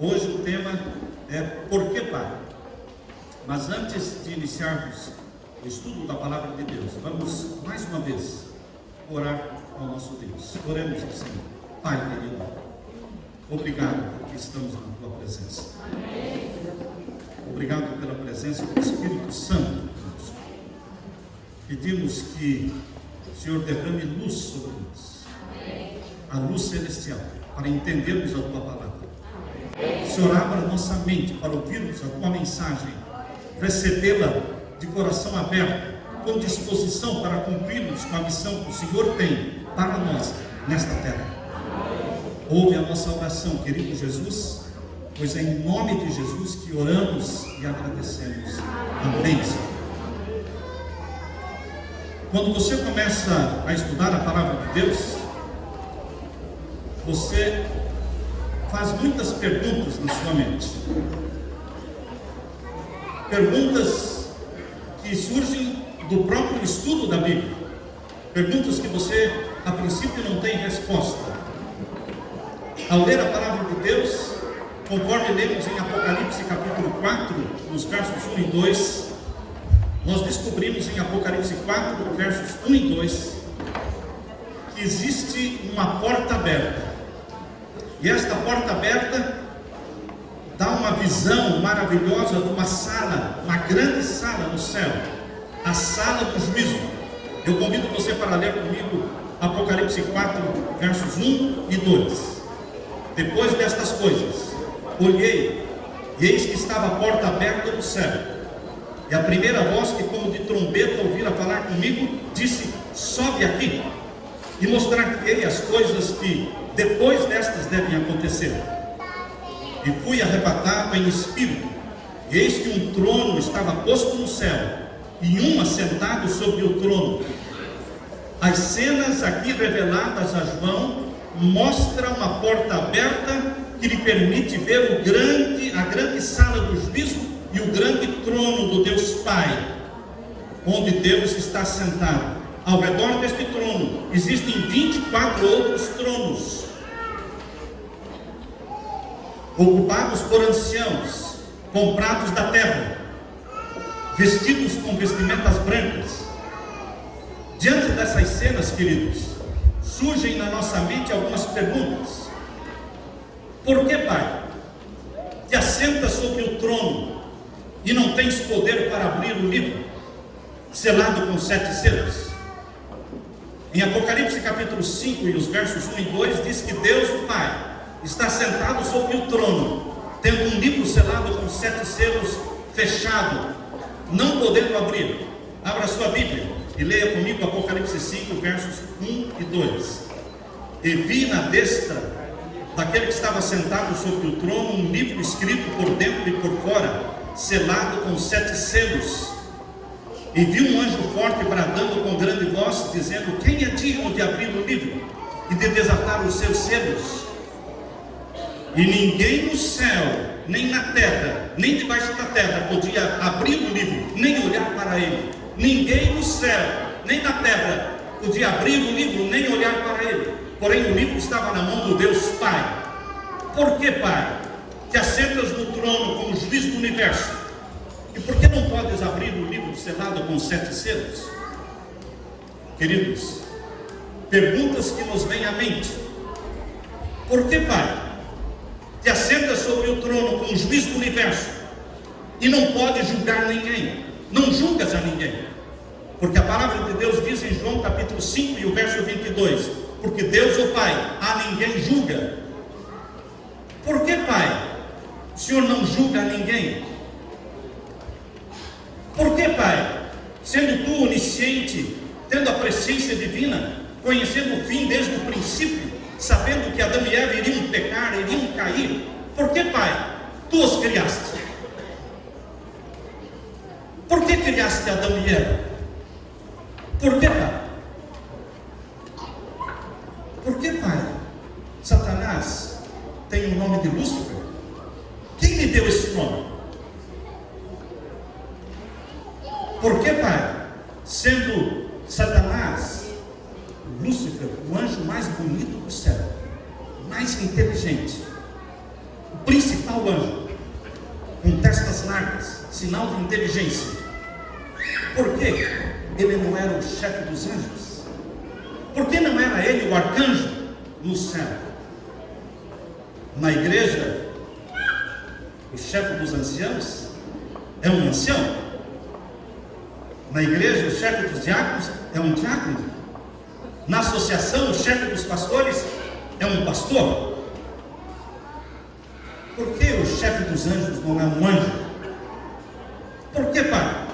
Hoje o tema é Por que Pai? Mas antes de iniciarmos o estudo da Palavra de Deus, vamos mais uma vez orar ao nosso Deus. Oremos ao Senhor. Pai querido, obrigado porque estamos na Tua presença. Obrigado pela presença do Espírito Santo. Pedimos que o Senhor derrame luz sobre nós, a luz celestial, para entendermos a Tua Palavra. O Senhor abra nossa mente para ouvirmos a Tua mensagem, recebê-la de coração aberto, com disposição para cumprirmos com a missão que o Senhor tem para nós nesta terra. Ouve a nossa oração, querido Jesus, pois é em nome de Jesus que oramos e agradecemos. Amém, Senhor. Quando você começa a estudar a Palavra de Deus, você faz muitas perguntas na sua mente. Perguntas que surgem do próprio estudo da Bíblia. Perguntas que você, a princípio, não tem resposta. Ao ler a Palavra de Deus, conforme lemos em Apocalipse capítulo 4, nos versos 1 e 2, nós descobrimos em Apocalipse 4, versos 1 e 2, que existe uma porta aberta. E esta porta aberta dá uma visão maravilhosa de uma sala, uma grande sala no céu, a sala do juízo. Eu convido você para ler comigo Apocalipse 4, versos 1 e 2. Depois destas coisas, olhei, e eis que estava a porta aberta no céu. E a primeira voz que como de trombeta ouvira falar comigo, disse: sobe aqui, e mostrar-te-ei as coisas que depois destas devem acontecer. E fui arrebatado em espírito, e eis que um trono estava posto no céu, e um assentado sobre o trono. As cenas aqui reveladas a João mostram uma porta aberta que lhe permite ver a grande sala do juízo e o grande trono do Deus Pai, onde Deus está sentado. Ao redor deste trono existem 24 outros tronos, ocupados por anciãos, comprados da terra, vestidos com vestimentas brancas. Diante dessas cenas, queridos, surgem na nossa mente algumas perguntas. Por que, Pai, te assentas sobre o trono e não tens poder para abrir o livro selado com 7 selos? Em Apocalipse capítulo 5 e os versos 1 e 2 diz que Deus, o Pai, está sentado sobre o trono, tendo um livro selado com 7 selos fechado, não podendo abrir. Abra sua Bíblia e leia comigo Apocalipse 5, versos 1 e 2. E vi na destra daquele que estava sentado sobre o trono um livro escrito por dentro e por fora, selado com 7 selos. E vi um anjo forte bradando com grande voz, dizendo: quem é digno de abrir o livro e de desatar os seus selos? E ninguém no céu, nem na terra, nem debaixo da terra podia abrir o livro, nem olhar para ele. Ninguém no céu, nem na terra podia abrir o livro, nem olhar para ele. Porém o livro estava na mão do Deus Pai. Por que, Pai, te assentas no trono como juiz do universo? E por que não podes abrir o livro selado com 7 selos? Queridos, perguntas que nos vêm à mente. Por que, Pai, te assentas sobre o trono como juiz do universo e não pode julgar ninguém? Não julgas a ninguém. Porque a palavra de Deus diz em João capítulo 5 e o verso 22: porque Deus, o Pai, a ninguém julga. Por que, Pai, o Senhor não julga a ninguém? Por que, Pai, sendo Tu onisciente, tendo a presciência divina, conhecendo o fim desde o princípio, sabendo que Adão e Eva iriam pecar, iriam cair, por que, Pai, Tu os criaste? Por que criaste Adão e Eva? Por que, Pai? Por que, Pai, Satanás tem o nome de Lúcifer? Quem lhe deu esse nome? Por que, Pai, sendo Satanás, Lúcifer, o anjo mais bonito do céu, mais inteligente, principal anjo, com testas largas, sinal de inteligência. Por que ele não era o chefe dos anjos? Por que não era ele o arcanjo no céu? Na igreja, o chefe dos anciãos é um ancião. Na igreja, o chefe dos diáconos é um diácono. Na associação, o chefe dos pastores é um pastor. Por que o chefe dos anjos não é um anjo? Por que, pai?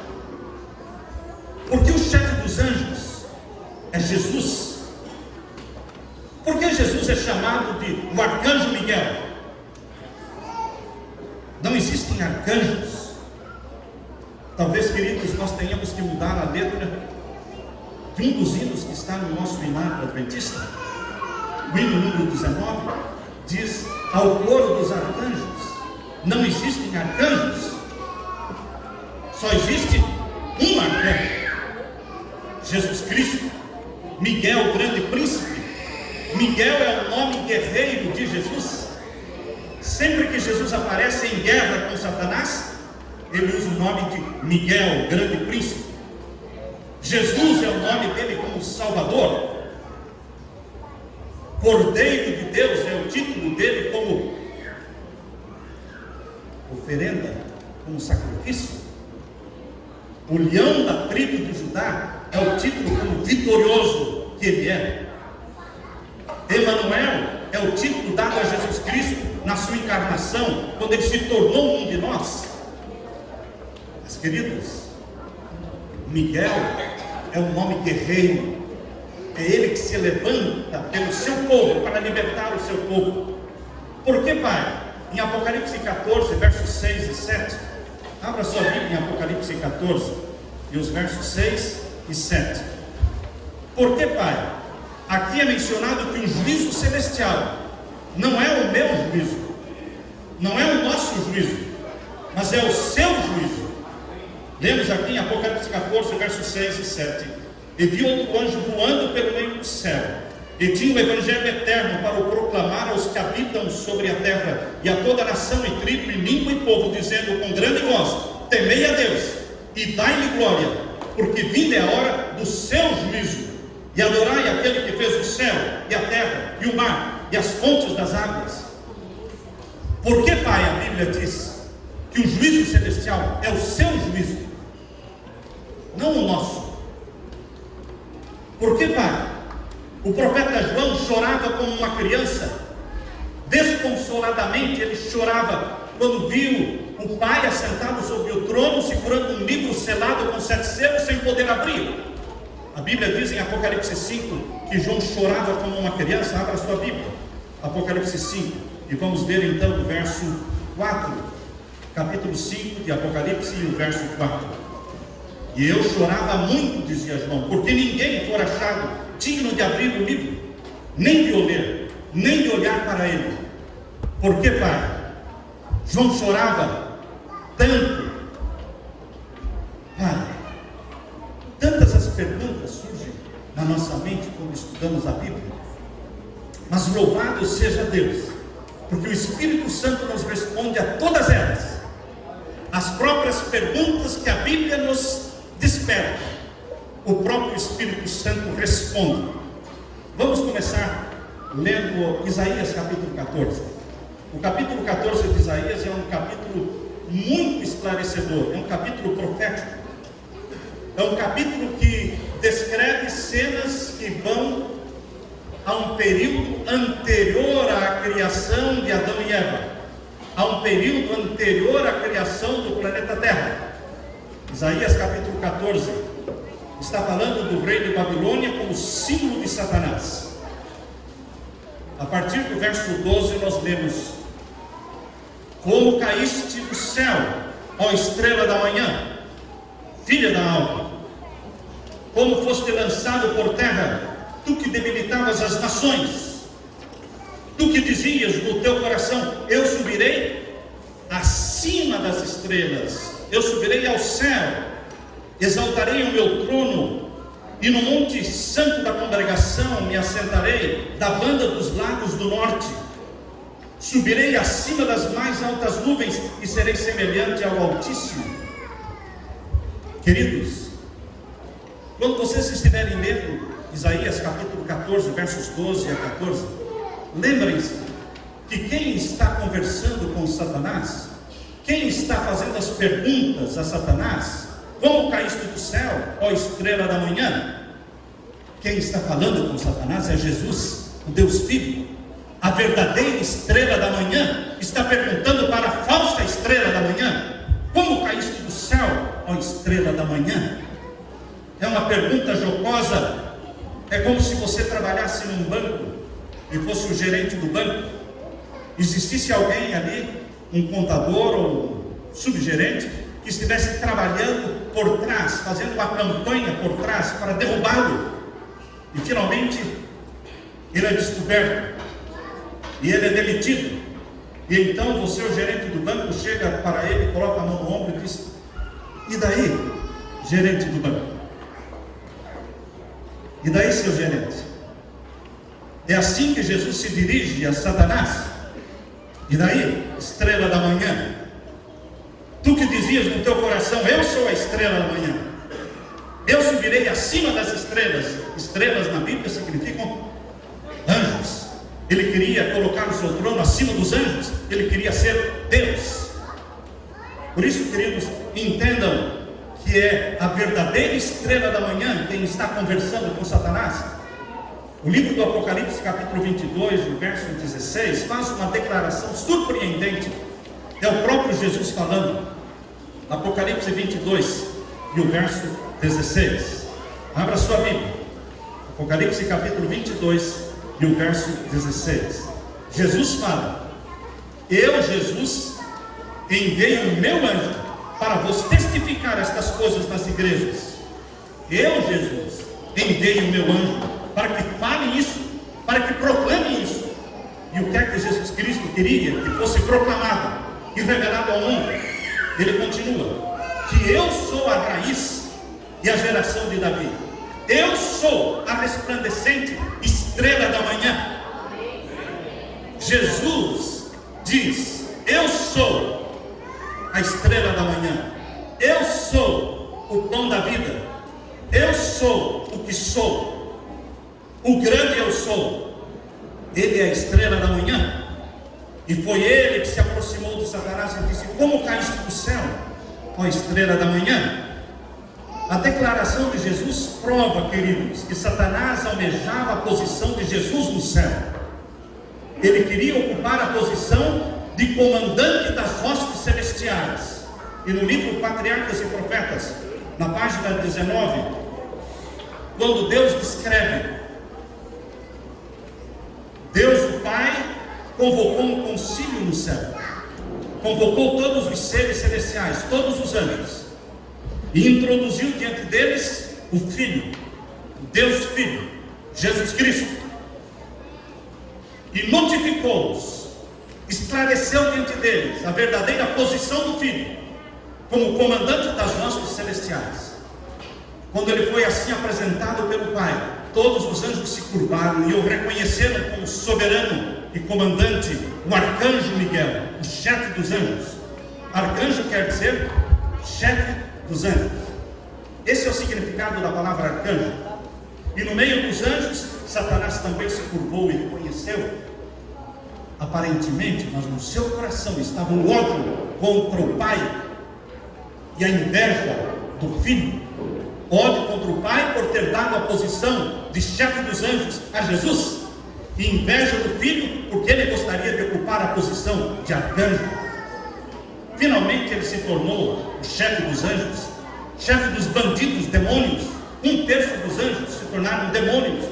Porque o chefe dos anjos é Jesus. Por que Jesus é chamado de o arcanjo Miguel? Não existem arcanjos. Talvez, queridos, nós tenhamos que mudar a letra de um dos hinos que está no nosso hinário adventista. O hino número 19 diz: ao coro dos arcanjos. Não existem arcanjos. Só existe um arcanjo, Jesus Cristo. Miguel, o grande príncipe. Miguel é o nome guerreiro de Jesus. Sempre que Jesus aparece em guerra com Satanás, ele usa o nome de Miguel, o grande príncipe. Jesus é o nome dele como Salvador. Cordeiro de Deus é o título dele como oferenda, como sacrifício. O leão da tribo de Judá é o título como vitorioso que ele é. Emanuel é o título dado a Jesus Cristo na sua encarnação, quando ele se tornou um de nós. Mas, queridos, Miguel é um nome guerreiro. É ele que se levanta pelo seu povo, para libertar o seu povo. Por que, pai? Em Apocalipse 14, versos 6 e 7. Abra sua Bíblia em Apocalipse 14, e os versos 6 e 7. Por que, pai? Aqui é mencionado que o juízo celestial não é o meu juízo, não é o nosso juízo, mas é o seu juízo. Lemos aqui em Apocalipse 14, versos 6 e 7. E vi outro anjo voando pelo meio do céu, e tinha o evangelho eterno para o proclamar aos que habitam sobre a terra, e a toda nação, e tribo, e língua e povo, dizendo com grande voz: temei a Deus, e dai-lhe glória, porque vinda é a hora do seu juízo, e adorai aquele que fez o céu, e a terra, e o mar, e as fontes das águas. Por que, pai, a Bíblia diz que o juízo celestial é o seu juízo, não o nosso? Por que, pai? O profeta João chorava como uma criança, desconsoladamente ele chorava quando viu o pai assentado sobre o trono, segurando um livro selado com 7 selos, sem poder abrir. A Bíblia diz em Apocalipse 5 que João chorava como uma criança. Abra a sua Bíblia, Apocalipse 5, e vamos ver então o verso 4, capítulo 5 de Apocalipse, e o verso 4. E eu chorava muito, dizia João, porque ninguém for achado digno de abrir o livro, nem de o ler, nem de olhar para ele. Por que, pai? João chorava tanto. Pai, tantas as perguntas surgem na nossa mente quando estudamos a Bíblia. Mas louvado seja Deus, porque o Espírito Santo nos responde a todas elas. As próprias perguntas que a Bíblia nos desperta, o próprio Espírito Santo responde. Vamos começar lendo Isaías capítulo 14. O capítulo 14 de Isaías é um capítulo muito esclarecedor, é um capítulo profético, é um capítulo que descreve cenas que vão a um período anterior à criação de Adão e Eva, a um período anterior à criação do planeta Terra. Isaías capítulo 14 está falando do rei de Babilônia como símbolo de Satanás. A partir do verso 12 nós lemos: como caíste do céu, ó estrela da manhã, filha da alva, como foste lançado por terra, tu que debilitavas as nações, tu que dizias no teu coração: eu subirei acima das estrelas, eu subirei ao céu, exaltarei o meu trono, e no monte santo da congregação me assentarei, da banda dos lados do norte. Subirei acima das mais altas nuvens e serei semelhante ao Altíssimo. Queridos, quando vocês estiverem lendo Isaías capítulo 14, versos 12 a 14, lembrem-se que quem está conversando com Satanás, quem está fazendo as perguntas a Satanás: como caíste do céu, ó estrela da manhã? Quem está falando com Satanás é Jesus, o Deus Filho. A verdadeira estrela da manhã está perguntando para a falsa estrela da manhã: como caíste do céu, ó estrela da manhã? É uma pergunta jocosa. É como se você trabalhasse num banco e fosse o gerente do banco. Existisse alguém ali, um contador ou subgerente, que estivesse trabalhando por trás, fazendo uma campanha por trás para derrubá-lo. E finalmente ele é descoberto e ele é demitido. E então você, o gerente do banco, chega para ele, coloca a mão no ombro e diz: e daí, gerente do banco? E daí, seu gerente? É assim que Jesus se dirige a Satanás. E daí, estrela da manhã? Tu que dizias no teu coração: eu sou a estrela da manhã, eu subirei acima das estrelas. Estrelas na Bíblia significam anjos. Ele queria colocar o seu trono acima dos anjos. Ele queria ser Deus. Por isso, queridos, entendam que é a verdadeira estrela da manhã quem está conversando com Satanás. O livro do Apocalipse, capítulo 22, no verso 16, faz uma declaração surpreendente. É o próprio Jesus falando. Apocalipse 22 e o verso 16. Abra sua Bíblia. Apocalipse capítulo 22 e o verso 16. Jesus fala: eu, Jesus, enviei o meu anjo para vos testificar estas coisas nas igrejas. Eu, Jesus, enviei o meu anjo para que falem isso, para que proclamem isso. E o que é que Jesus Cristo queria? Que fosse proclamado e revelado ao mundo. Ele continua: que eu sou a raiz e a geração de Davi. Eu sou a resplandecente estrela da manhã. Jesus diz: eu sou a estrela da manhã. Eu sou o pão da vida. Eu sou o que sou. O grande eu sou. Ele é a estrela da manhã. E foi ele que se aproximou de Satanás e disse: como caíste do céu, ó estrela da manhã? A declaração de Jesus prova, queridos, que Satanás almejava a posição de Jesus no céu. Ele queria ocupar a posição de comandante das hostes celestiais. E no livro Patriarcas e Profetas, na página 19, quando Deus descreve, Deus o Pai convocou um concílio no céu, convocou todos os seres celestiais, todos os anjos, e introduziu diante deles o Filho, o Deus Filho, Jesus Cristo, e notificou-os, esclareceu diante deles a verdadeira posição do Filho, como comandante das hostes celestiais. Quando ele foi assim apresentado pelo Pai, todos os anjos se curvaram e o reconheceram como soberano e comandante, o arcanjo Miguel, o chefe dos anjos. Arcanjo quer dizer chefe dos anjos. Esse é o significado da palavra arcanjo. E no meio dos anjos, Satanás também se curvou e reconheceu. Aparentemente, mas no seu coração estava o ódio contra o Pai e a inveja do Filho. Ódio contra o Pai por ter dado a posição de chefe dos anjos a Jesus, e inveja do Filho porque ele gostaria de ocupar a posição de arcanjo. Finalmente ele se tornou o chefe dos anjos, chefe dos bandidos, demônios. 1/3 dos anjos se tornaram demônios,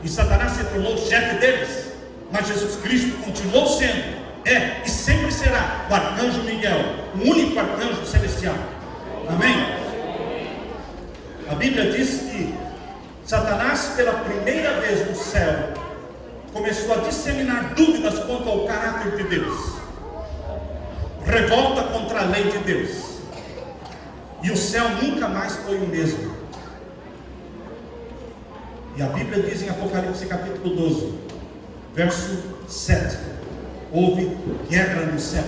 e Satanás se tornou o chefe deles. Mas Jesus Cristo continuou sendo, é e sempre será o arcanjo Miguel, o único arcanjo celestial. Amém? A Bíblia diz que Satanás, pela primeira vez no céu, começou a disseminar dúvidas quanto ao caráter de Deus, revolta contra a lei de Deus, e o céu nunca mais foi o mesmo. E a Bíblia diz em Apocalipse capítulo 12, verso 7, houve guerra no céu.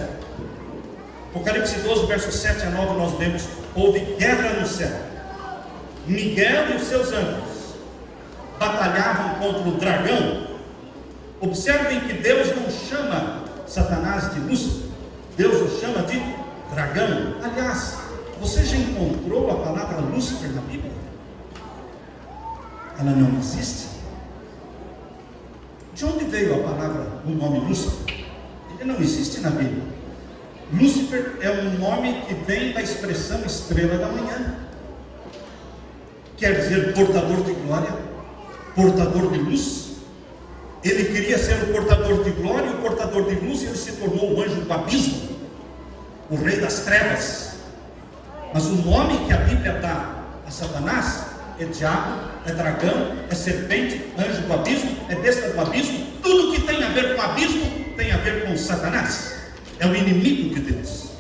Apocalipse 12, versos 7 a 9, nós lemos: houve guerra no céu. Miguel e os seus anjos batalhavam contra o dragão. Observem que Deus não chama Satanás de Lúcifer, Deus o chama de dragão. Aliás, você já encontrou a palavra Lúcifer na Bíblia? Ela não existe. De onde veio a palavra, o nome Lúcifer? Ele não existe na Bíblia. Lúcifer é um nome que vem da expressão estrela da manhã. Quer dizer portador de glória, portador de luz. Ele queria ser o portador de glória e o portador de luz, e ele se tornou o anjo do abismo, o rei das trevas. Mas o nome que a Bíblia dá a Satanás é diabo, é dragão, é serpente, anjo do abismo, é besta do abismo. Tudo que tem a ver com abismo tem a ver com Satanás. É o inimigo de Deus.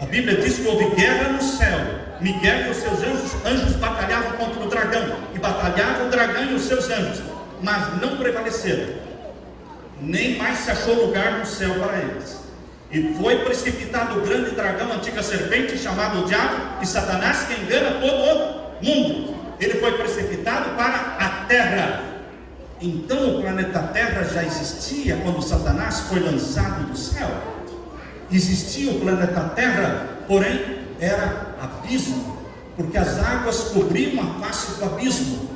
A Bíblia diz que houve guerra no céu. Miguel e os seus anjos batalhavam contra o dragão, e batalhavam o dragão e os seus anjos, mas não prevaleceram. Nem mais se achou lugar no céu para eles. E foi precipitado o grande dragão, a antiga serpente, chamado o diabo e Satanás, que engana todo o mundo. Ele foi precipitado para a terra. Então o planeta Terra já existia quando Satanás foi lançado do céu. Existia o planeta Terra, porém era abismo, porque as águas cobriam a face do abismo.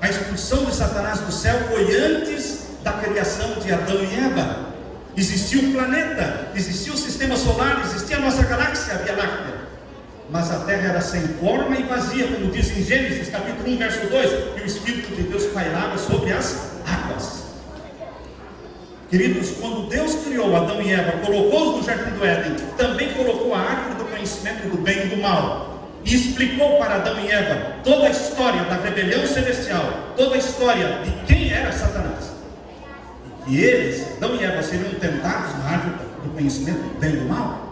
A expulsão de Satanás do céu foi antes da criação de Adão e Eva. Existia o planeta, existia o sistema solar, existia a nossa galáxia, a Via Láctea. Mas a terra era sem forma e vazia, como diz em Gênesis capítulo 1, verso 2, e o Espírito de Deus pairava sobre as águas. Queridos, quando Deus criou Adão e Eva, colocou-os no jardim do Éden, também colocou a árvore do conhecimento do bem e do mal, e explicou para Adão e Eva toda a história da rebelião celestial, toda a história de quem era Satanás, e que eles, Adão e Eva, seriam tentados na árvore do conhecimento do bem e do mal.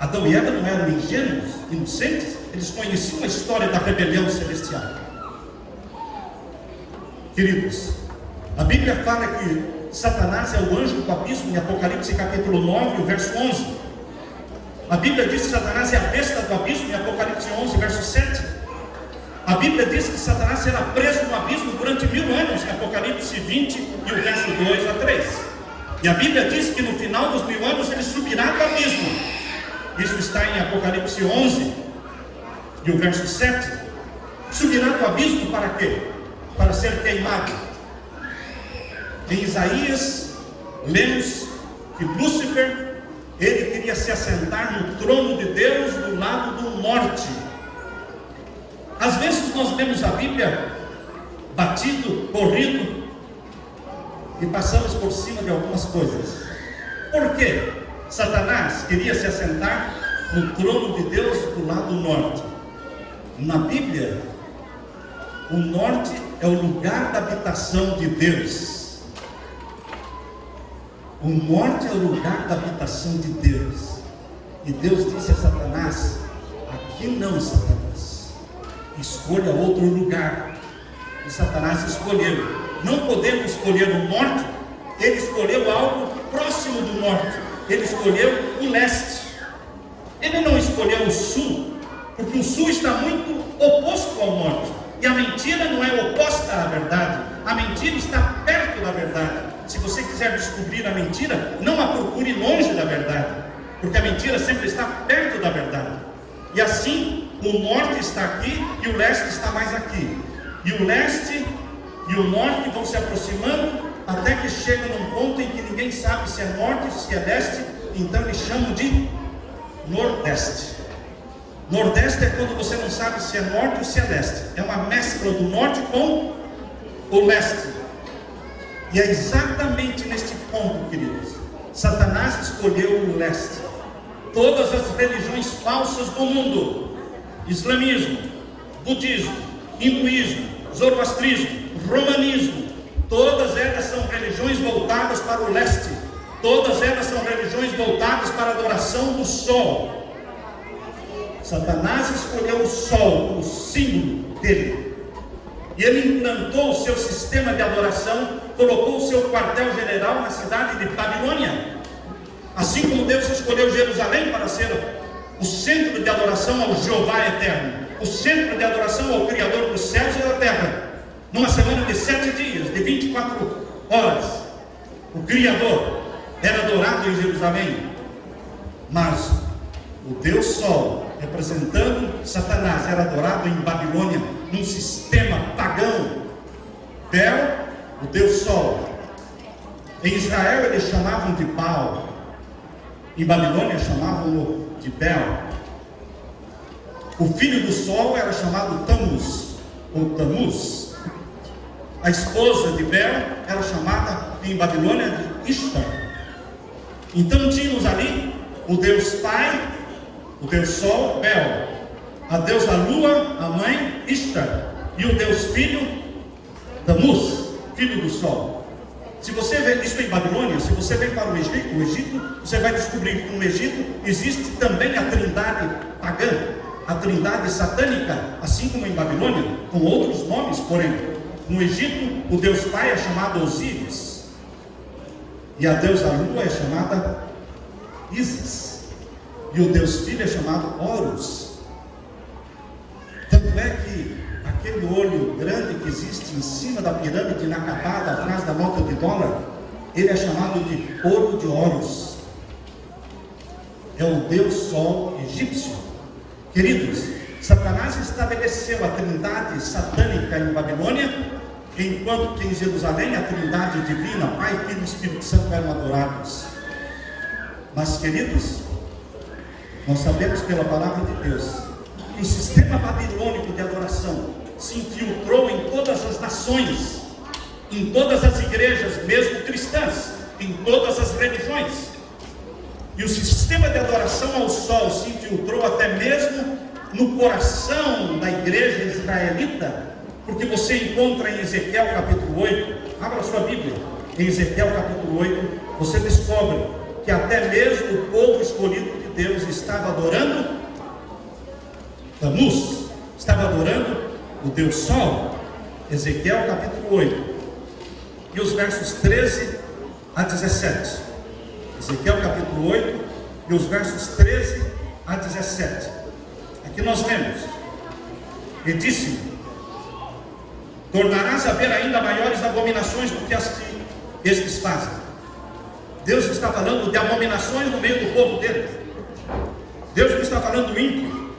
Adão e Eva não eram ingênuos, inocentes, eles conheciam a história da rebelião celestial. Queridos, a Bíblia fala que Satanás é o anjo do abismo, em Apocalipse capítulo 9, o verso 11. A Bíblia diz que Satanás é a besta do abismo, em Apocalipse 11, verso 7. A Bíblia diz que Satanás será preso no abismo durante 1000 anos, em Apocalipse 20, e o verso 2 a 3. E a Bíblia diz que no final dos 1000 anos ele subirá do abismo. Isso está em Apocalipse 11, e o verso 7. Subirá do abismo para quê? Para ser queimado. Em Isaías, lemos que Lúcifer, ele queria se assentar no trono de Deus do lado do norte. Às vezes nós lemos a Bíblia batido, corrido, e passamos por cima de algumas coisas. Por quê? Satanás queria se assentar no trono de Deus do lado norte. Na Bíblia, o norte é o lugar da habitação de Deus. O norte é o lugar da habitação de Deus. E Deus disse a Satanás: aqui não, Satanás, escolha outro lugar. E Satanás escolheu. Não podemos escolher o norte. Ele escolheu algo próximo do norte. Ele escolheu o leste. Ele não escolheu o sul, porque o sul está muito oposto ao norte. E a mentira não é oposta à verdade. A mentira está perto da verdade. Se você quiser descobrir a mentira, não a procure longe da verdade, porque a mentira sempre está perto da verdade. E assim, o norte está aqui e o leste está mais aqui. E o leste e o norte vão se aproximando, até que chega num ponto em que ninguém sabe se é norte, se é leste. Então eles chamam de nordeste. Nordeste é quando você não sabe se é norte ou se é leste. É uma mescla do norte com o leste. E é exatamente neste ponto, queridos, Satanás escolheu o leste. Todas as religiões falsas do mundo, islamismo, budismo, hinduísmo, zoroastrismo, romanismo, todas elas são religiões voltadas para o leste. Todas elas são religiões voltadas para a adoração do sol. Satanás escolheu o sol como símbolo dele. E ele implantou o seu sistema de adoração colocou o seu quartel-general na cidade de Babilônia. Assim como Deus escolheu Jerusalém para ser o centro de adoração ao Jeová eterno, o centro de adoração ao Criador dos céus e da terra, numa semana de 7 dias, de 24 horas, o Criador era adorado em Jerusalém. Mas o Deus Sol, representando Satanás, era adorado em Babilônia, num sistema pagão. Bel, o Deus Sol. Em Israel eles chamavam de Baal, em Babilônia chamavam-no de Bel. O filho do Sol era chamado Tamuz, ou Tamuz. A esposa de Bel era chamada em Babilônia de Ishtar. Então tínhamos ali o Deus Pai, o Deus Sol, Bel, a deusa Lua, a mãe, Ishtar, e o Deus Filho, Tamuz, filho do Sol. Se você vê isso em Babilônia, se você vem para o Egito, você vai descobrir que no Egito existe também a trindade pagã, a trindade satânica, assim como em Babilônia, com outros nomes, porém. No Egito, o Deus Pai é chamado Osíris, e a deusa Lua é chamada Ísis, e o Deus Filho é chamado Horus. Tanto é que aquele olho grande que existe em cima da pirâmide, inacabada, atrás da nota de dólar, ele é chamado de Ouro de Horus. É o Deus Sol egípcio. Queridos, Satanás estabeleceu a trindade satânica em Babilônia, enquanto que em Jerusalém a trindade divina, Pai, Filho e Espírito Santo eram adorados. Mas, queridos, nós sabemos pela palavra de Deus que o sistema babilônico de adoração se infiltrou em todas as nações, em todas as igrejas, mesmo cristãs, em todas as religiões. E o sistema de adoração ao sol se infiltrou até mesmo no coração da igreja israelita, porque você encontra em Ezequiel capítulo 8, abra sua Bíblia, em Ezequiel capítulo 8, você descobre que até mesmo o povo escolhido de Deus estava adorando Tamuz, estava adorando o Deus Sol. Ezequiel capítulo 8, e os versos 13 a 17. Ezequiel capítulo 8, e os versos 13 a 17. Aqui nós lemos: e disse: tornarás a ver ainda maiores abominações do que as que estes fazem. Deus está falando de abominações no meio do povo dele. Deus não está falando do ímpio.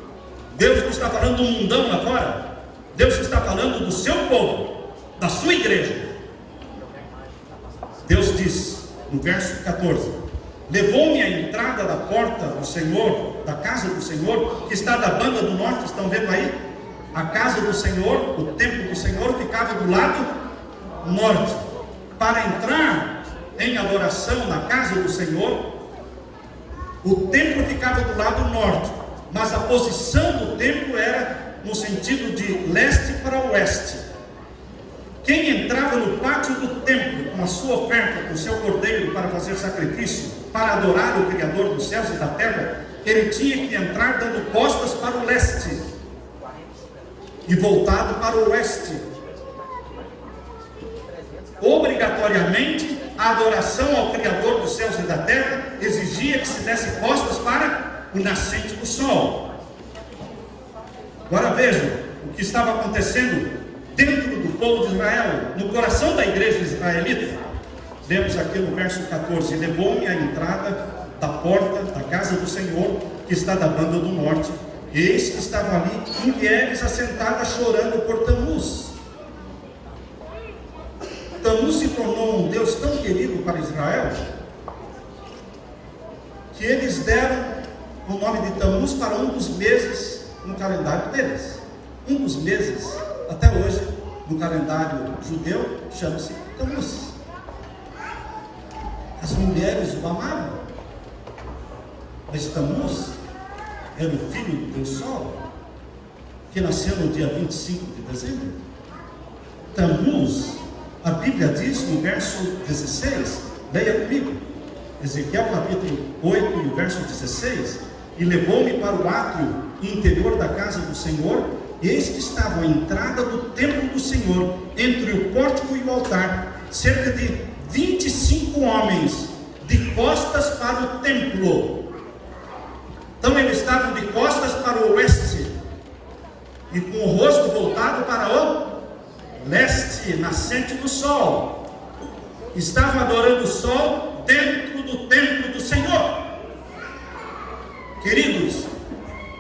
Deus não está falando do mundão lá fora. Deus está falando do seu povo, da sua igreja. Deus diz no verso 14: levou-me à entrada da porta do Senhor, da casa do Senhor, que está da banda do norte. Estão vendo aí? A casa do Senhor, o templo do Senhor ficava do lado norte. Para entrar em adoração na casa do Senhor, o templo ficava do lado norte, mas a posição do templo era no sentido de leste para oeste. Quem entrava no pátio do templo com a sua oferta, com o seu cordeiro para fazer sacrifício, para adorar o Criador dos céus e da terra, ele tinha que entrar dando costas para o leste e voltado para o oeste. Obrigatoriamente, a adoração ao Criador dos céus e da terra exigia que se desse costas para o nascente do sol. Agora vejam o que estava acontecendo dentro do povo de Israel, no coração da igreja israelita. Lemos aqui no verso 14: levou-me à entrada da porta da casa do Senhor, que está da banda do norte. Eis que estavam ali mulheres assentadas chorando por Tamuz. Tamuz se tornou um Deus tão querido para Israel, que eles deram o nome de Tamuz para um dos meses no calendário deles. Um dos meses, até hoje, no calendário judeu, chama-se Tamuz. As mulheres o amavam, mas Tamuz era o filho do Deus Sol, que nasceu no dia 25 de dezembro. Tamuz, a Bíblia diz no verso 16, leia comigo, Ezequiel capítulo 8 e o verso 16: e levou-me para o átrio interior da casa do Senhor, e eis que estava a entrada do templo do Senhor, entre o pórtico e o altar, cerca de 25 homens de costas para o templo. Então eles estavam de costas para o oeste e com o rosto voltado para o leste, nascente do sol. Estavam adorando o sol dentro do templo do Senhor. Queridos,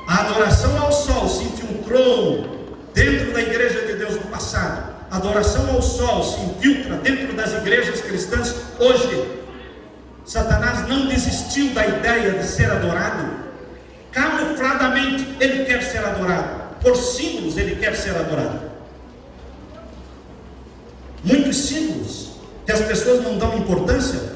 a adoração ao sol se infiltrou dentro da igreja de Deus no passado. A adoração ao sol se infiltra dentro das igrejas cristãs hoje. Satanás não desistiu da ideia de ser adorado. Camufladamente ele quer ser adorado. Por símbolos ele quer ser adorado. Muitos símbolos que as pessoas não dão importância,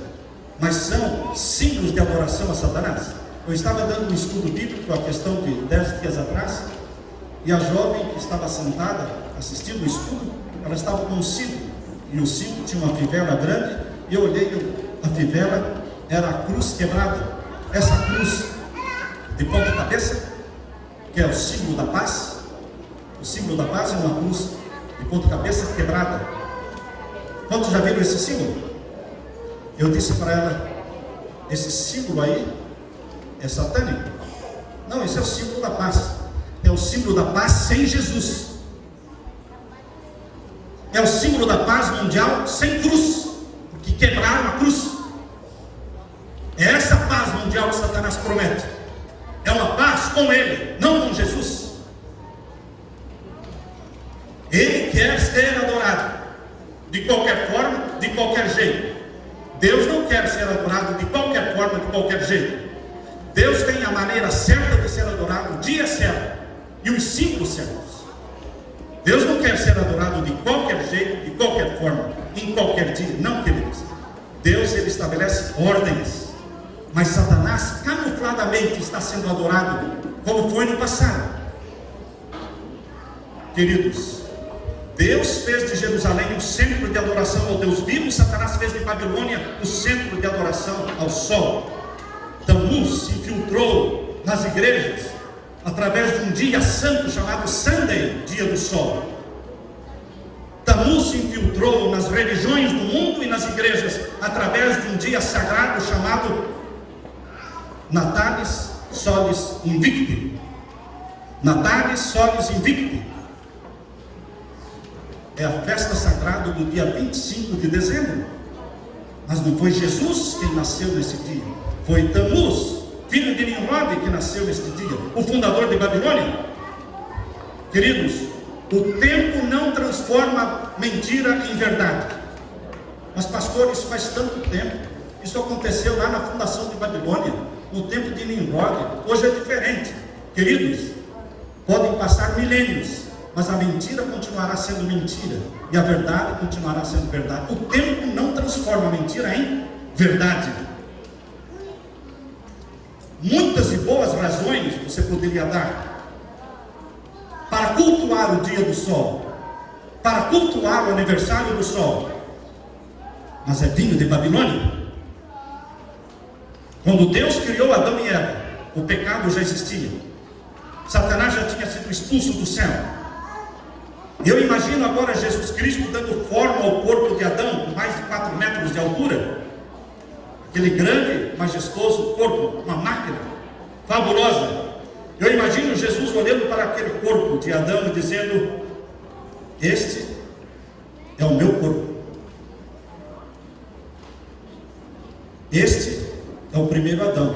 mas são símbolos de adoração a Satanás. Eu estava dando um estudo bíblico, a questão de 10 dias atrás, e a jovem que estava sentada assistindo o estudo, ela estava com um símbolo, e o símbolo tinha uma fivela grande, e eu olhei, a fivela era a cruz quebrada. Essa cruz de ponta cabeça, que é o símbolo da paz. O símbolo da paz é uma cruz de ponta cabeça quebrada. Quantos já viram esse símbolo? Eu disse para ela, esse símbolo aí é satânico. Não, esse é o símbolo da paz. É o símbolo da paz sem Jesus. É o símbolo da paz mundial sem cruz, porque quebraram a cruz. É essa paz mundial que Satanás promete. É uma paz com ele, não com Jesus. Ele quer ser adorado de qualquer forma, de qualquer jeito. Deus não quer ser adorado de qualquer forma, de qualquer jeito. Deus tem a maneira certa de ser adorado, o dia certo e os símbolos certos. Deus não quer ser adorado de qualquer jeito, de qualquer forma, em qualquer dia. Não, queridos. Deus, ele estabelece ordens. Mas Satanás camufladamente está sendo adorado, como foi no passado. Queridos, Deus fez de Jerusalém um centro de adoração ao Deus vivo. Satanás fez de Babilônia o centro de adoração ao sol. Tammuz se infiltrou nas igrejas através de um dia santo chamado Sunday, dia do sol. Tammuz se infiltrou nas religiões do mundo e nas igrejas através de um dia sagrado chamado Natalis Solis Invicti. Natalis Solis Invicti é a festa sagrada do dia 25 de dezembro. Mas não foi Jesus quem nasceu nesse dia, foi Tammuz, filho de Nimrod, que nasceu neste dia, o fundador de Babilônia. Queridos, o tempo não transforma mentira em verdade. Mas pastores, faz tanto tempo. Isso aconteceu lá na fundação de Babilônia, no tempo de Nimrod. Hoje é diferente. Queridos, podem passar milênios, mas a mentira continuará sendo mentira e a verdade continuará sendo verdade. O tempo não transforma a mentira em verdade. Muitas e boas razões você poderia dar para cultuar o dia do sol, para cultuar o aniversário do sol, mas é vinho de Babilônia. Quando Deus criou Adão e Eva, o pecado já existia. Satanás já tinha sido expulso do céu. Eu imagino agora Jesus Cristo dando forma ao corpo de Adão, com mais de 4 metros de altura. Aquele grande, majestoso corpo, uma máquina fabulosa. Eu imagino Jesus olhando para aquele corpo de Adão e dizendo: este é o meu corpo. Este é o primeiro Adão.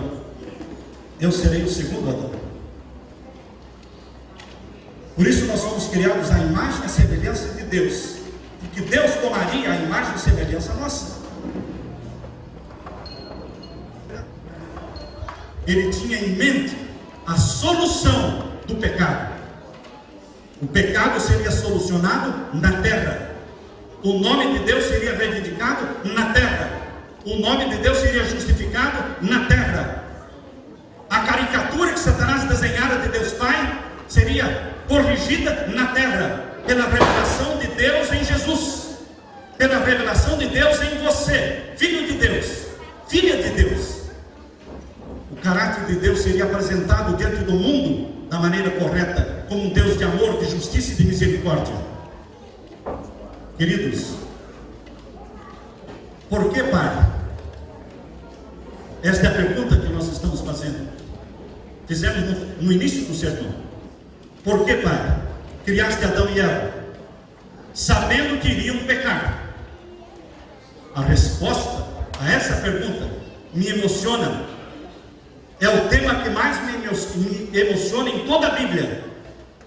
Eu serei o segundo Adão. Por isso nós somos criados à imagem e à semelhança de Deus. Porque Deus tomaria a imagem e semelhança nossa. Ele tinha em mente a solução do pecado. O pecado seria solucionado na terra. O nome de Deus seria reivindicado na terra. O nome de Deus seria justificado na terra. A caricatura que Satanás desenhara de Deus Pai seria corrigida na terra, pela revelação de Deus em Jesus, pela revelação de Deus em você, filho de Deus, filha de Deus. O caráter de Deus seria apresentado diante do mundo da maneira correta, como um Deus de amor, de justiça e de misericórdia. Queridos, Por que, Pai? Esta é a pergunta que nós estamos fazendo. Fizemos no início do sermão. Por que, Pai, criaste Adão e Eva, sabendo que iriam pecar? A resposta a essa pergunta me emociona. É o tema que mais me emociona em toda a Bíblia.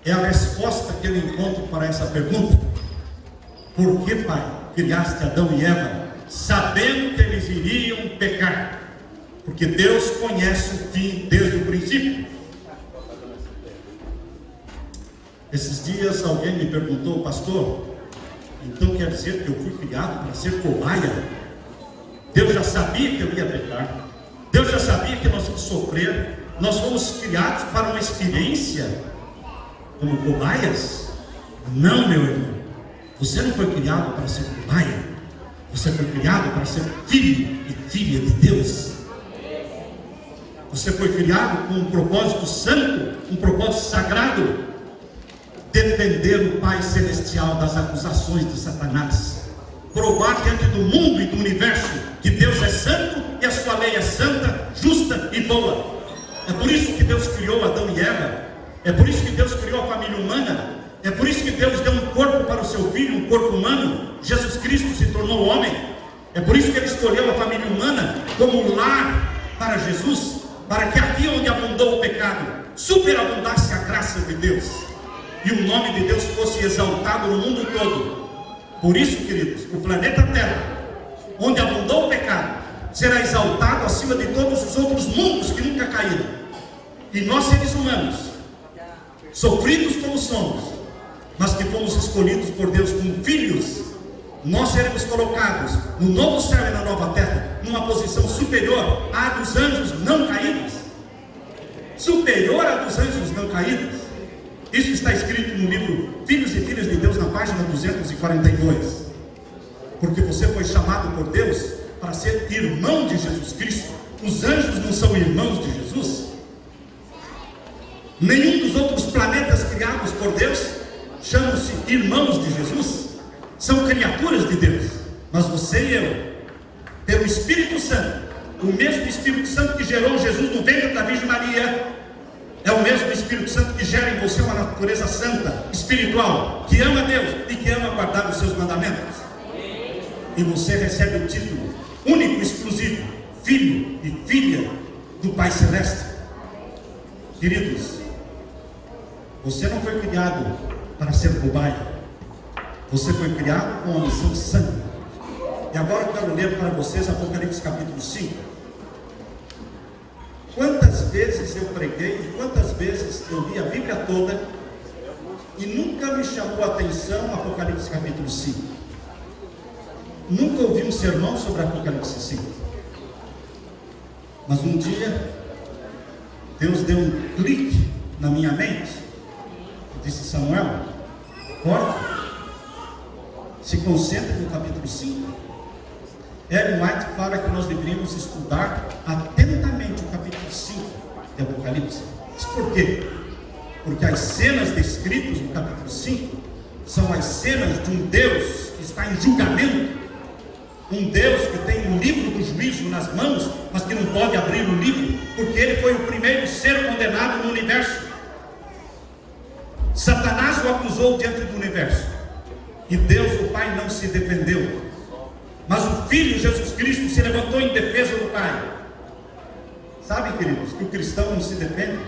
É a resposta que eu encontro para essa pergunta. Por que, Pai, criaste Adão e Eva, sabendo que eles iriam pecar? Porque Deus conhece o fim desde o princípio. Esses dias alguém me perguntou: pastor, então quer dizer que eu fui criado para ser cobaia? Deus já sabia que eu ia pecar, Deus já sabia que nós íamos sofrer, nós fomos criados para uma experiência como cobaias? Não, meu irmão, você não foi criado para ser cobaia, você foi criado para ser filho e filha de Deus. Você foi criado com um propósito santo, um propósito sagrado: defender o Pai Celestial das acusações de Satanás, provar diante do mundo e do universo que Deus é santo e a sua lei é santa, justa e boa. É por isso que Deus criou Adão e Eva, é por isso que Deus criou a família humana, é por isso que Deus deu um corpo para o seu filho, um corpo humano. Jesus Cristo se tornou homem, é por isso que Ele escolheu a família humana como lar para Jesus, para que aqui onde abundou o pecado, superabundasse a graça de Deus e o nome de Deus fosse exaltado no mundo todo. Por isso, queridos, o planeta Terra, onde abundou o pecado, será exaltado acima de todos os outros mundos que nunca caíram. E nós, seres humanos, sofridos como somos, mas que fomos escolhidos por Deus como filhos, nós seremos colocados no novo céu e na nova terra, numa posição superior à dos anjos não caídos. Superior à dos anjos não caídos. Isso está escrito no livro Filhos e Filhas de Deus, na página 242. Porque você foi chamado por Deus para ser irmão de Jesus Cristo. Os anjos não são irmãos de Jesus. Nenhum dos outros planetas criados por Deus chamam-se irmãos de Jesus. São criaturas de Deus. Mas você e eu, pelo Espírito Santo, o mesmo Espírito Santo que gerou Jesus no ventre da Virgem Maria, é o mesmo Espírito Santo que gera em você uma natureza santa, espiritual, que ama Deus e que ama guardar os seus mandamentos. E você recebe o título único, exclusivo, filho e filha do Pai Celeste. Queridos, você não foi criado para ser cobaia. Você foi criado com uma missão santa. E agora eu quero ler para vocês Apocalipse capítulo 5. Quantas vezes eu preguei e quantas vezes eu li a Bíblia toda e nunca me chamou a atenção Apocalipse capítulo 5. Nunca ouvi um sermão sobre Apocalipse 5. Mas um dia Deus deu um clique na minha mente e disse: Samuel, corta, se concentre no capítulo 5. Ellen White fala que nós deveríamos estudar atentamente o capítulo 5 de Apocalipse. Mas por quê? Porque as cenas descritas no capítulo 5 são as cenas de um Deus que está em julgamento, um Deus que tem o livro do juízo nas mãos, mas que não pode abrir o livro, porque ele foi o primeiro ser condenado no universo. Satanás o acusou diante do universo, e Deus, o Pai, não se defendeu. Mas o Filho Jesus Cristo se levantou em defesa do Pai. Sabe, queridos, que o cristão não se defende?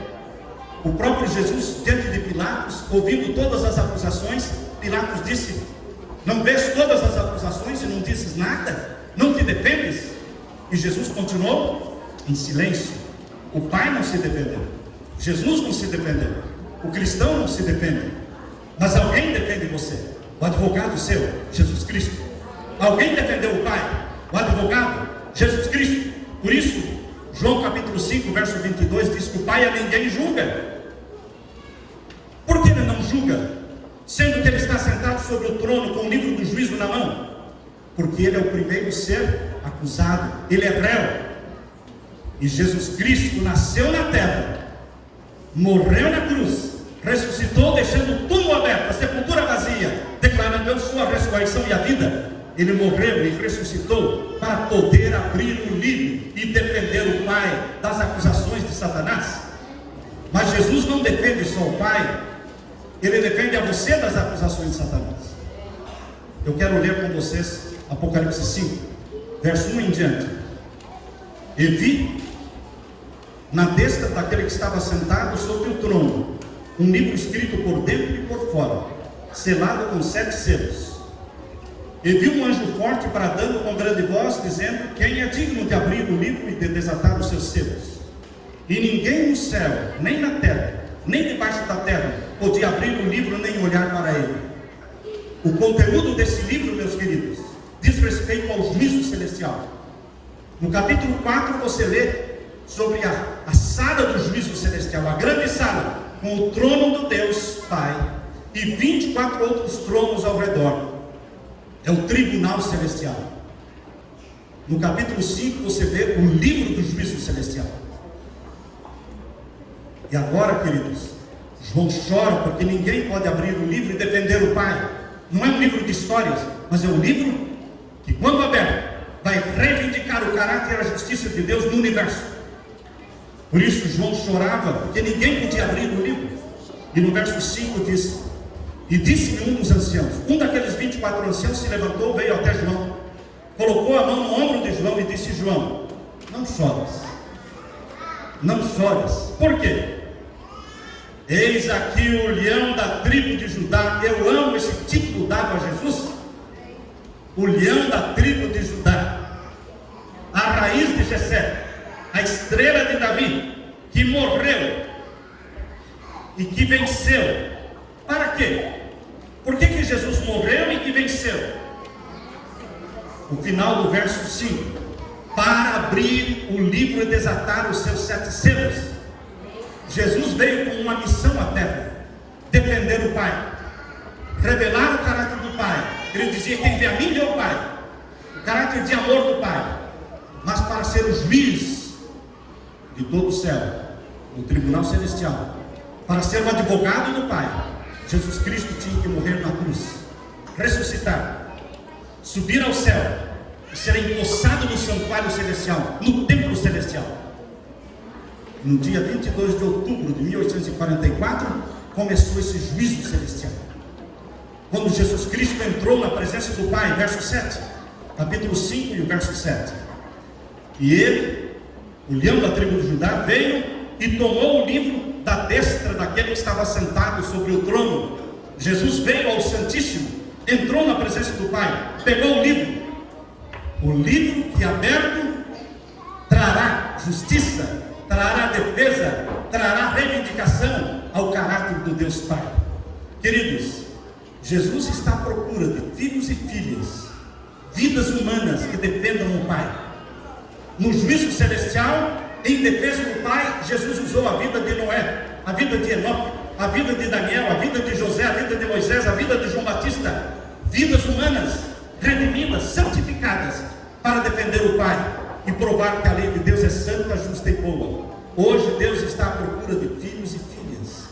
O próprio Jesus, diante de Pilatos, ouvindo todas as acusações, Pilatos disse: não vês todas as acusações e não dizes nada? Não te defendes? E Jesus continuou em silêncio. O Pai não se defendeu, Jesus não se defendeu, o cristão não se defende. Mas alguém defende você, o advogado seu, Jesus Cristo. Alguém defendeu o Pai, o advogado, Jesus Cristo. Por isso, João capítulo 5, verso 22 diz que o Pai a ninguém julga. Por que ele não julga, sendo que ele está sentado sobre o trono com o livro do juízo na mão? Porque ele é o primeiro ser acusado, ele é réu. E Jesus Cristo nasceu na terra, morreu na cruz, ressuscitou deixando o túmulo aberto, a sepultura vazia, declarando: eu sou a ressurreição e a vida. Ele morreu e ressuscitou para poder abrir o livro e defender o Pai das acusações de Satanás. Mas Jesus não defende só o Pai, Ele defende a você das acusações de Satanás. Eu quero ler com vocês Apocalipse 5, verso 1 em diante. E vi na destra daquele que estava sentado sobre o trono um livro escrito por dentro e por fora, selado com 7 selos. E vi um anjo forte bradando com grande voz, dizendo: quem é digno de abrir o livro e de desatar os seus selos? E ninguém no céu, nem na terra, nem debaixo da terra, podia abrir o livro nem olhar para ele. O conteúdo desse livro, meus queridos, diz respeito ao juízo celestial. No capítulo 4 você lê sobre a sala do juízo celestial, a grande sala, com o trono do Deus Pai e 24 outros tronos ao redor. É o tribunal celestial. No capítulo 5 você vê o livro do juízo celestial. E agora, queridos, João chora porque ninguém pode abrir o livro e defender o Pai. Não é um livro de histórias, mas é um livro que, quando aberto, vai reivindicar o caráter e a justiça de Deus no universo. Por isso João chorava, porque ninguém podia abrir o livro. E no verso 5 diz: e disse-me um dos anciãos, um daqueles 24 anciãos se levantou, veio até João, colocou a mão no ombro de João e disse: João, não chores, não chores. Por quê? Eis aqui o leão da tribo de Judá. Eu amo esse título dado a Jesus, o leão da tribo de Judá, a raiz de Jessé, a estrela de Davi, que morreu e que venceu. Para quê? Por que Jesus morreu e que venceu? O final do verso 5: para abrir o livro e desatar os seus 7 selos. Jesus veio com uma missão à terra: defender o Pai, revelar o caráter do Pai. Ele dizia: quem vê a mim vê o Pai, o caráter de amor do Pai. Mas para ser o juiz de todo o céu, no tribunal celestial, para ser o advogado do Pai, Jesus Cristo tinha que morrer na cruz, ressuscitar, subir ao céu e ser empossado no santuário celestial, no templo celestial. No dia 22 de outubro de 1844 começou esse juízo celestial, quando Jesus Cristo entrou na presença do Pai. Verso 7, capítulo 5 e o verso 7. E ele, o leão da tribo de Judá, veio e tomou o livro da destra daquele que estava sentado sobre o trono. Jesus veio ao Santíssimo, entrou na presença do Pai, pegou o livro que aberto trará justiça, trará defesa, trará reivindicação ao caráter do Deus Pai. Queridos, Jesus está à procura de filhos e filhas, vidas humanas que defendam o Pai. No juízo celestial, em defesa do Pai, Jesus usou a vida de Noé, a vida de Enoque, a vida de Daniel, a vida de José, a vida de Moisés, a vida de João Batista. Vidas humanas, redimidas, santificadas, para defender o Pai e provar que a lei de Deus é santa, justa e boa. Hoje Deus está à procura de filhos e filhas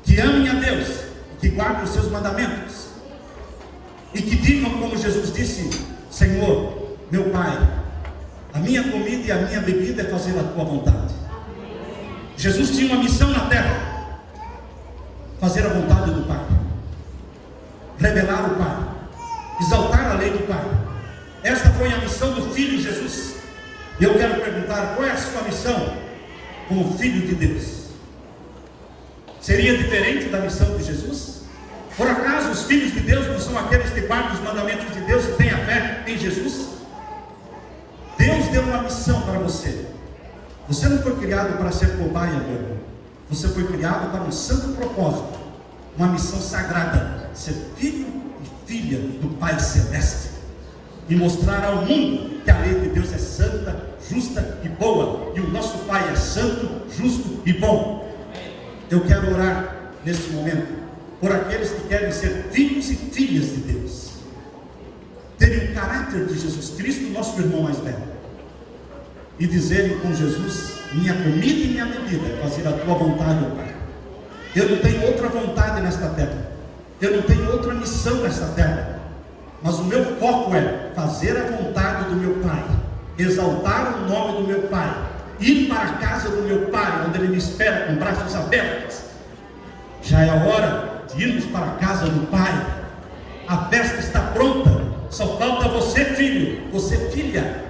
que amem a Deus, que guardem os seus mandamentos e que digam como Jesus disse: Senhor, meu Pai, a minha comida e a minha bebida é fazer a tua vontade. Jesus tinha uma missão na terra: fazer a vontade do Pai, revelar o Pai, exaltar a lei do Pai. Esta foi a missão do Filho Jesus. E eu quero perguntar: qual é a sua missão como Filho de Deus? Seria diferente da missão de Jesus? Por acaso os filhos de Deus não são aqueles que guardam os mandamentos de Deus e têm a fé em Jesus? Deus deu uma missão para você. Você não foi criado para ser cobaia, meu irmão. Você foi criado para um santo propósito, uma missão sagrada: ser filho e filha do Pai Celeste e mostrar ao mundo que a lei de Deus é santa, justa e boa, e o nosso Pai é santo, justo e bom. Eu quero orar neste momento por aqueles que querem ser filhos e filhas de Deus, terem o caráter de Jesus Cristo, nosso irmão mais velho, e dizerem com Jesus: minha comida e minha bebida é fazer a tua vontade, ó Pai. Eu não tenho outra vontade nesta terra, eu não tenho outra missão nesta terra, Mas o meu foco é fazer a vontade do meu Pai, exaltar o nome do meu Pai, ir para a casa do meu Pai, onde Ele me espera com braços abertos. Já é a hora de irmos para a casa do Pai. A festa está pronta, só falta você, filho, você, filha,